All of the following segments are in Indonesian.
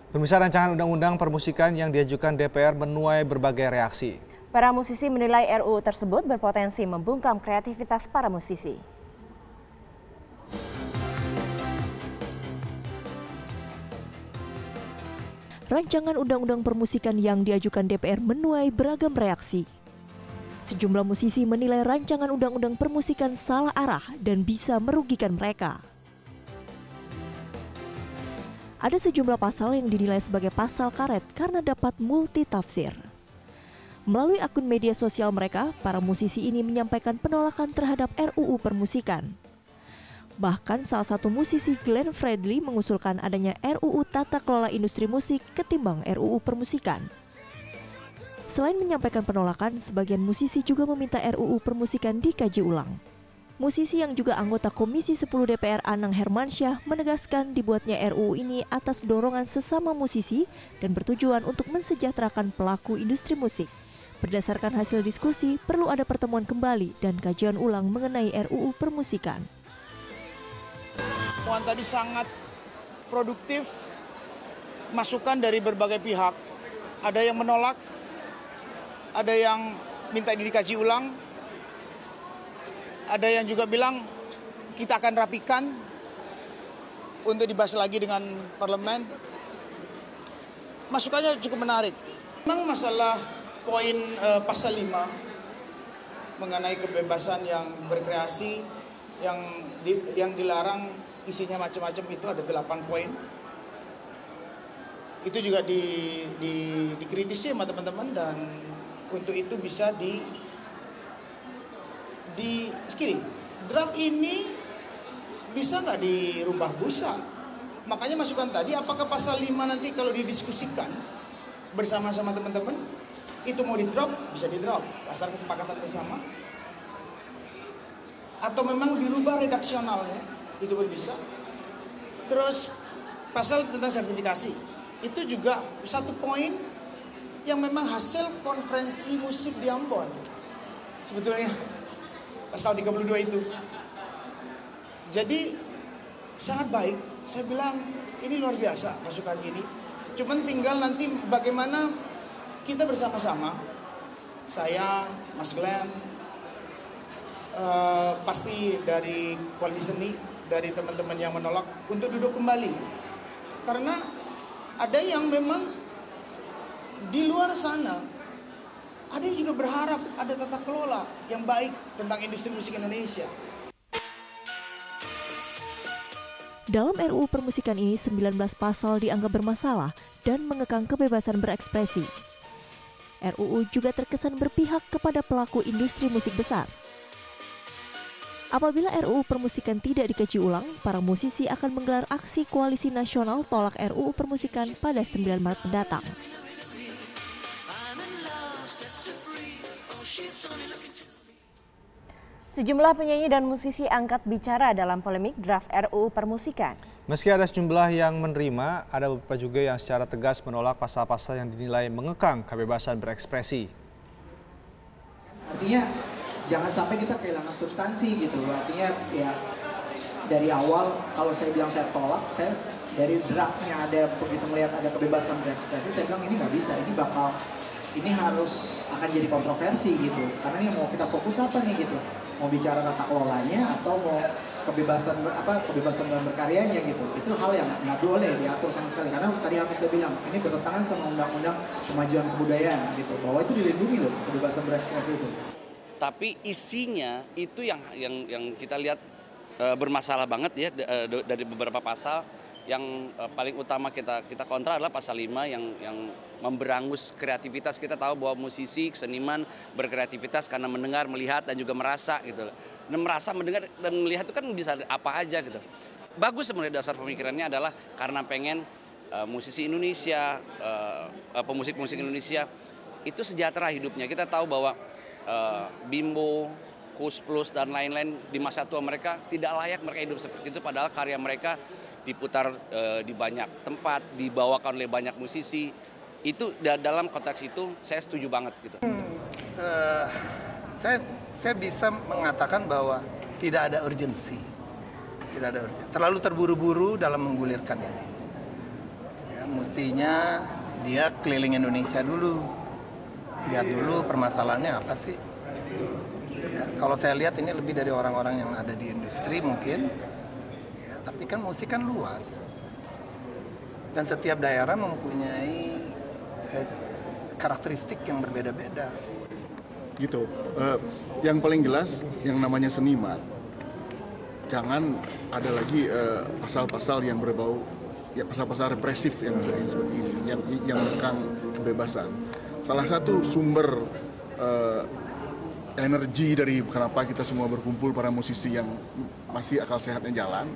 Pemirsa, rancangan undang-undang permusikan yang diajukan DPR menuai berbagai reaksi. Para musisi menilai RUU tersebut berpotensi membungkam kreativitas para musisi. Rancangan undang-undang permusikan yang diajukan DPR menuai beragam reaksi. Sejumlah musisi menilai rancangan undang-undang permusikan salah arah dan bisa merugikan mereka. Ada sejumlah pasal yang dinilai sebagai pasal karet karena dapat multitafsir. Melalui akun media sosial mereka, para musisi ini menyampaikan penolakan terhadap RUU permusikan. Bahkan salah satu musisi, Glenn Fredly, mengusulkan adanya RUU tata kelola industri musik ketimbang RUU permusikan. Selain menyampaikan penolakan, sebagian musisi juga meminta RUU permusikan dikaji ulang. Musisi yang juga anggota Komisi 10 DPR, Anang Hermansyah, menegaskan dibuatnya RUU ini atas dorongan sesama musisi dan bertujuan untuk mensejahterakan pelaku industri musik. Berdasarkan hasil diskusi, perlu ada pertemuan kembali dan kajian ulang mengenai RUU permusikan. Pertemuan tadi sangat produktif, masukan dari berbagai pihak. Ada yang menolak, ada yang minta dikaji ulang, ada yang juga bilang kita akan rapikan untuk dibahas lagi dengan parlemen. Masukannya cukup menarik. Memang masalah poin pasal 5 mengenai kebebasan yang berkreasi yang dilarang isinya macam-macam itu ada 8 poin. Itu juga dikritisi sama teman-teman dan untuk itu bisa sekali draft ini bisa nggak dirubah busa? Makanya masukan tadi, apakah pasal 5 nanti kalau didiskusikan bersama-sama teman-teman itu mau di-drop, bisa di-drop asal kesepakatan bersama, atau memang dirubah redaksionalnya, itu pun bisa. Terus pasal tentang sertifikasi itu juga satu poin yang memang hasil konferensi musik di Ambon sebetulnya. Pasal 32 itu. Jadi sangat baik. Saya bilang ini luar biasa masukan ini. Cuman tinggal nanti bagaimana kita bersama-sama, saya, Mas Glenn, pasti dari koalisi seni, dari teman-teman yang menolak untuk duduk kembali. Karena ada yang memang di luar sana, ada yang juga berharap ada tata kelola yang baik tentang industri musik Indonesia. Dalam RUU permusikan ini, 19 pasal dianggap bermasalah dan mengekang kebebasan berekspresi. RUU juga terkesan berpihak kepada pelaku industri musik besar. Apabila RUU permusikan tidak dikaji ulang, para musisi akan menggelar aksi koalisi nasional tolak RUU permusikan pada 9 Maret mendatang. Sejumlah penyanyi dan musisi angkat bicara dalam polemik draft RUU permusikan. Meski ada sejumlah yang menerima, ada beberapa juga yang secara tegas menolak pasal-pasal yang dinilai mengekang kebebasan berekspresi. Artinya jangan sampai kita kehilangan substansi gitu. Artinya ya dari awal kalau saya bilang saya tolak, saya dari draftnya ada begitu melihat ada kebebasan berekspresi, saya bilang ini nggak bisa, ini harus akan jadi kontroversi gitu. Karena ini mau kita fokus apa nih gitu? Mau bicara tata kelolanya atau mau kebebasan dalam berkaryanya gitu. Itu hal yang nggak boleh diatur sama sekali. Karena tadi Hafiz sudah bilang ini bertentangan sama undang-undang kemajuan kebudayaan gitu. Bahwa itu dilindungi loh kebebasan berekspresi itu. Tapi isinya itu yang kita lihat bermasalah banget ya dari beberapa pasal. Yang paling utama kita kontra adalah pasal 5 yang memberangus kreativitas. Kita tahu bahwa musisi, seniman berkreativitas karena mendengar, melihat, dan juga merasa gitu. Dan merasa, mendengar, dan melihat itu kan bisa apa aja gitu. Bagus sebenarnya dasar pemikirannya adalah karena pengen musisi Indonesia, pemusik-musik Indonesia itu sejahtera hidupnya. Kita tahu bahwa Bimbo, Kus Plus, dan lain-lain di masa tua mereka tidak layak mereka hidup seperti itu. Padahal karya mereka diputar di banyak tempat, dibawakan oleh banyak musisi. Itu dalam konteks itu saya setuju banget gitu. Saya bisa mengatakan bahwa tidak ada urgensi. Terlalu terburu-buru dalam menggulirkan ini. Ya, mestinya dia keliling Indonesia dulu. Lihat dulu permasalahannya apa sih. Ya, kalau saya lihat ini lebih dari orang-orang yang ada di industri mungkin. Ya, tapi kan musik kan luas. Dan setiap daerah mempunyai karakteristik yang berbeda-beda. Gitu. Yang paling jelas yang namanya seniman, jangan ada lagi pasal-pasal yang berbau, ya pasal-pasal represif yang seperti ini, yang mengekang kebebasan. Salah satu sumber energi dari kenapa kita semua berkumpul para musisi yang masih akal sehatnya jalan,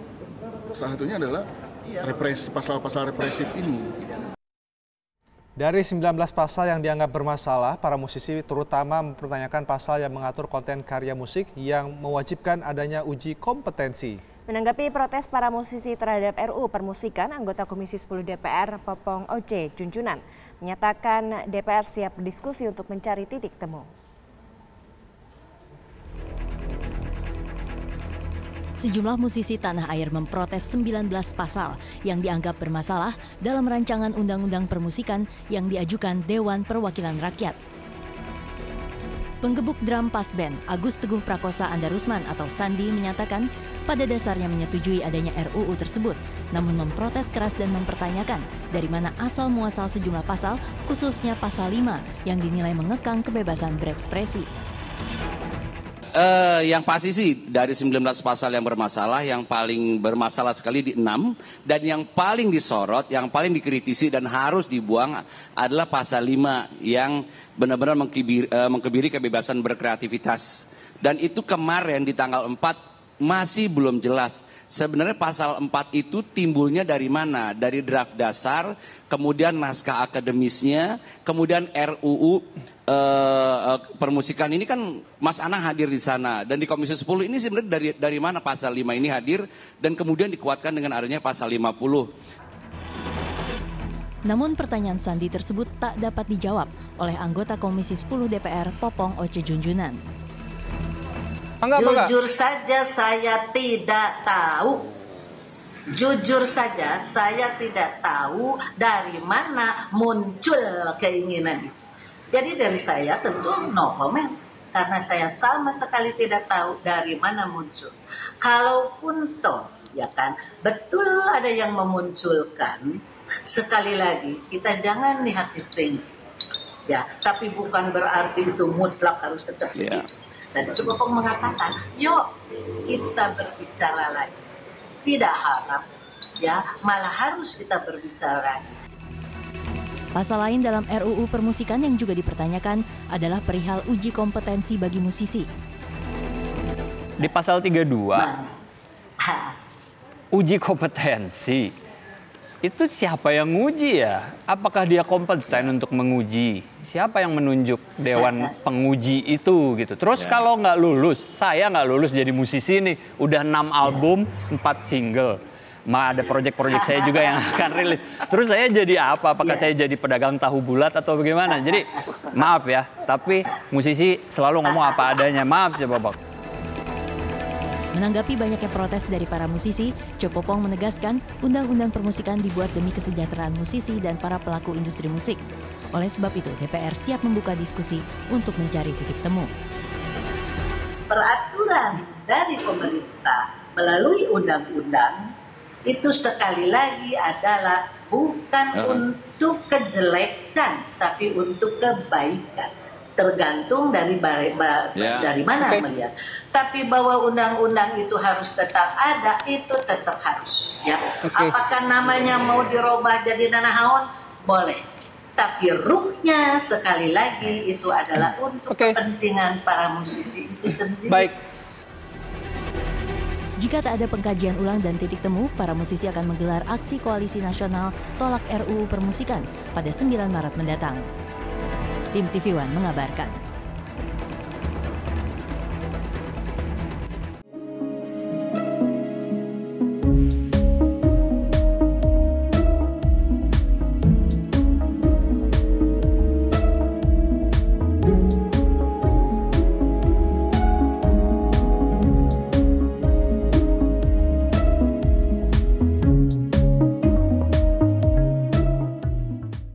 salah satunya adalah pasal-pasal represif ini. Gitu. Dari 19 pasal yang dianggap bermasalah, para musisi terutama mempertanyakan pasal yang mengatur konten karya musik yang mewajibkan adanya uji kompetensi. Menanggapi protes para musisi terhadap RUU Permusikan, anggota Komisi 10 DPR Popong Oce Junjunan menyatakan DPR siap berdiskusi untuk mencari titik temu. Sejumlah musisi tanah air memprotes 19 pasal yang dianggap bermasalah dalam rancangan Undang-Undang Permusikan yang diajukan Dewan Perwakilan Rakyat. Penggebuk drum pas band Agus Teguh Prakosa Andarusman atau Sandi menyatakan pada dasarnya menyetujui adanya RUU tersebut, namun memprotes keras dan mempertanyakan dari mana asal muasal sejumlah pasal, khususnya pasal 5 yang dinilai mengekang kebebasan berekspresi. Yang pasti sih dari 19 pasal yang bermasalah, yang paling bermasalah sekali di 6, dan yang paling disorot, yang paling dikritisi dan harus dibuang adalah pasal 5 yang benar-benar mengkebiri kebebasan berkreativitas. Dan itu kemarin di tanggal 4 masih belum jelas. Sebenarnya pasal 4 itu timbulnya dari mana? Dari draft dasar, kemudian naskah akademisnya, kemudian RUU Permusikan ini kan Mas Anang hadir di sana. Dan di Komisi 10 ini sebenarnya dari mana pasal 5 ini hadir dan kemudian dikuatkan dengan adanya pasal 50. Namun pertanyaan Sandi tersebut tak dapat dijawab oleh anggota Komisi 10 DPR Popong Oce Junjunan. Jujur saja saya tidak tahu. Jujur saja saya tidak tahu dari mana muncul keinginan itu. Jadi dari saya tentu no comment. Karena saya sama sekali tidak tahu dari mana muncul. Kalaupun toh, ya kan, betul ada yang memunculkan, sekali lagi kita jangan lihat itu tinggi. Ya, tapi bukan berarti itu mutlak harus tetap begitu. Dan cukup mengatakan, yuk kita berbicara lagi. Tidak harap, ya, malah harus kita berbicara. Pasal lain dalam RUU Permusikan yang juga dipertanyakan adalah perihal uji kompetensi bagi musisi. Di pasal 32, uji kompetensi, itu siapa yang nguji ya? Apakah dia kompeten untuk menguji? Siapa yang menunjuk dewan penguji itu gitu? Terus kalau nggak lulus, saya nggak lulus jadi musisi nih, udah 6 album, 4 single. Ada proyek-proyek saya juga yang akan rilis. Terus saya jadi apa? Apakah saya jadi pedagang tahu bulat atau bagaimana? Jadi maaf ya, tapi musisi selalu ngomong apa adanya. Maaf ya Bapak. Menanggapi banyaknya protes dari para musisi, Popong menegaskan Undang-Undang Permusikan dibuat demi kesejahteraan musisi dan para pelaku industri musik. Oleh sebab itu, DPR siap membuka diskusi untuk mencari titik temu. Peraturan dari pemerintah melalui undang-undang itu sekali lagi adalah bukan untuk kejelekan, tapi untuk kebaikan. Tergantung dari mana melihat. Tapi bahwa undang-undang itu harus tetap ada, itu tetap harus. Ya. Apakah namanya mau dirubah jadi nanahaon? Boleh. Tapi ruhnya sekali lagi itu adalah untuk kepentingan para musisi itu sendiri. Baik. Jika tak ada pengkajian ulang dan titik temu, para musisi akan menggelar aksi koalisi nasional tolak RUU Permusikan pada 9 Maret mendatang. Tim TV One mengabarkan.